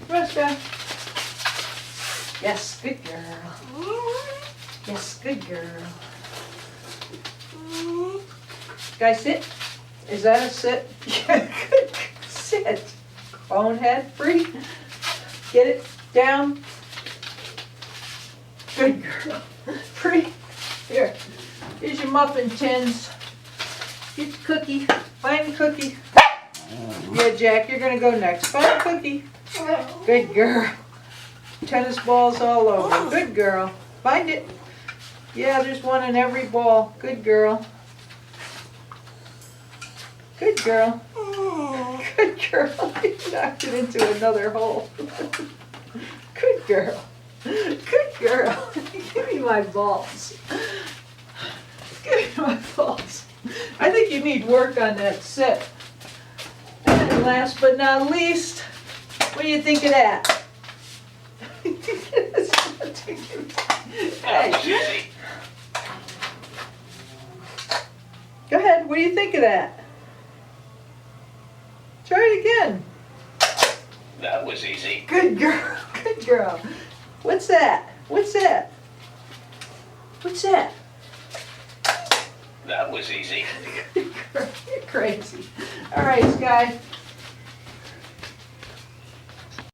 Come on, Sky. Yes, good girl. Yes, good girl. Sky, sit. Is that a sit? Yeah, good. Sit. Bonehead, free. Get it down. Good girl. Free. Here. Here's your muffin tins. Get the cookie. Find the cookie. Yeah, Jack, you're gonna go next. Find the cookie. Good girl. Tennis balls all over. Good girl. Find it. Yeah, there's one in every ball. Good girl. Good girl. Good girl. You knocked it into another hole. Good girl. Good girl. Give me my balls. Give me my balls. I think you need work on that sit. And last but not least, what do you think of that? Hey. Go ahead, what do you think of that? Try it again. That was easy. Good girl, good girl. What's that? What's that? What's that? That was easy. Good girl, you're crazy. All right, Sky.